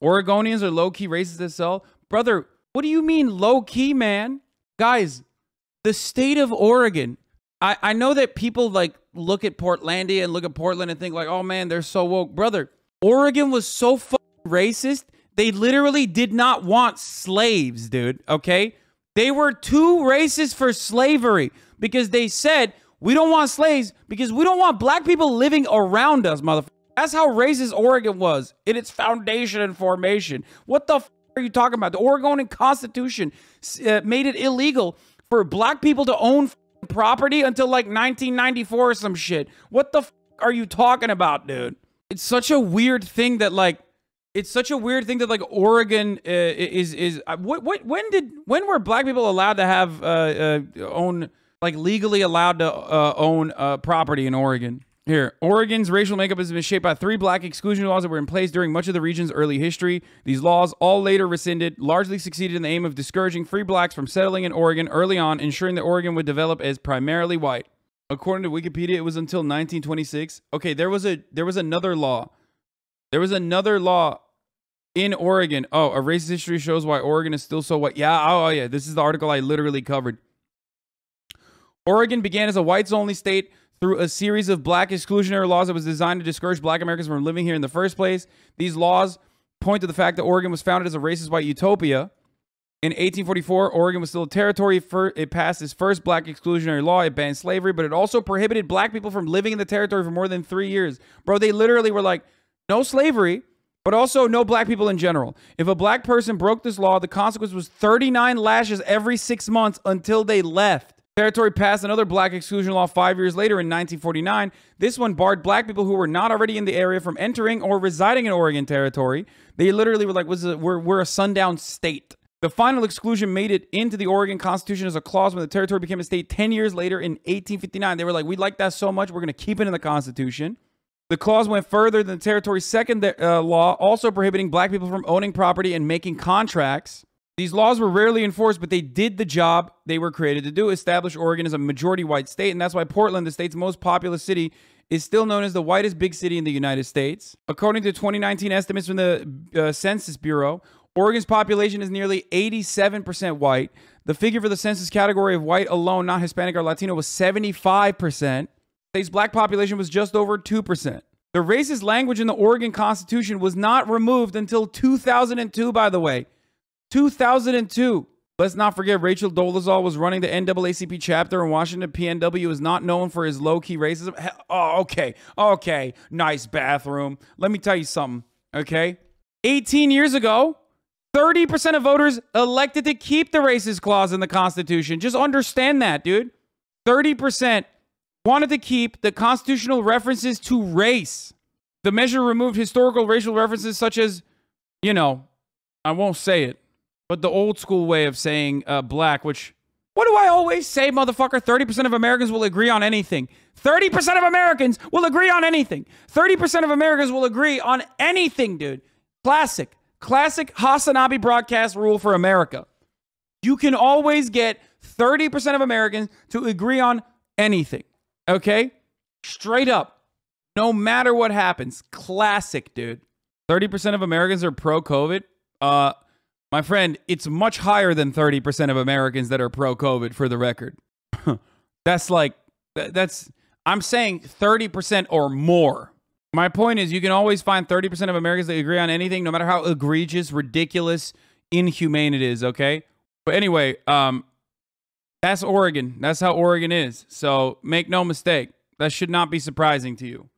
Oregonians are low-key racist as hell. Brother, what do you mean low-key, man? Guys, the state of Oregon. I know that people like look at Portlandia and look at Portland and think like, oh man, they're so woke. Brother, Oregon was so fucking racist. They literally did not want slaves, dude. Okay? They were too racist for slavery because they said, we don't want slaves because we don't want black people living around us, motherfucker. That's how racist Oregon was in its foundation and formation. What the f are you talking about? The Oregonian Constitution made it illegal for black people to own property until like 1994 or some shit. What the f are you talking about, dude? It's such a weird thing that like, Oregon when were black people allowed to have own, like legally allowed to own property in Oregon? Here, Oregon's racial makeup has been shaped by 3 black exclusion laws that were in place during much of the region's early history. These laws, all later rescinded, largely succeeded in the aim of discouraging free blacks from settling in Oregon early on, ensuring that Oregon would develop as primarily white. According to Wikipedia, it was until 1926. Okay, there was another law. There was another law in Oregon. Oh, a racist history shows why Oregon is still so white. Yeah, oh yeah, this is the article I literally covered. Oregon began as a whites-only state through a series of black exclusionary laws that was designed to discourage black Americans from living here in the first place. These laws point to the fact that Oregon was founded as a racist white utopia. In 1844, Oregon was still a territory. It passed its first black exclusionary law. It banned slavery, but it also prohibited black people from living in the territory for more than 3 years. Bro, they literally were like, no slavery, but also no black people in general. If a black person broke this law, the consequence was 39 lashes every 6 months until they left. Territory passed another black exclusion law 5 years later in 1949. This one barred black people who were not already in the area from entering or residing in Oregon territory. They literally were like, we're a sundown state. The final exclusion made it into the Oregon Constitution as a clause when the territory became a state 10 years later in 1859. They were like, we like that so much, we're going to keep it in the Constitution. The clause went further than the territory's second law, also prohibiting black people from owning property and making contracts. These laws were rarely enforced, but they did the job they were created to do, establish Oregon as a majority white state, and that's why Portland, the state's most populous city, is still known as the whitest big city in the United States. According to 2019 estimates from the Census Bureau, Oregon's population is nearly 87% white. The figure for the census category of white alone, not Hispanic or Latino, was 75%. The state's black population was just over 2%. The racist language in the Oregon Constitution was not removed until 2002, by the way. 2002. Let's not forget Rachel Dolezal was running the NAACP chapter in Washington. PNW is not known for his low-key racism. Oh, okay. Okay. Nice bathroom. Let me tell you something. Okay. 18 years ago, 30% of voters elected to keep the racist clause in the Constitution. Just understand that, dude. 30% wanted to keep the constitutional references to race. The measure removed historical racial references such as, you know, I won't say it, but the old school way of saying black, which, what do I always say, motherfucker? 30% of Americans will agree on anything. 30% of Americans will agree on anything. 30% of Americans will agree on anything, dude. Classic HasanAbi broadcast rule for America. You can always get 30% of Americans to agree on anything, okay? Straight up, no matter what happens. Classic, dude. 30% of Americans are pro-COVID. My friend, it's much higher than 30% of Americans that are pro-COVID, for the record. I'm saying 30% or more. My point is, you can always find 30% of Americans that agree on anything, no matter how egregious, ridiculous, inhumane it is, okay? But anyway, that's Oregon. That's how Oregon is. So make no mistake, that should not be surprising to you.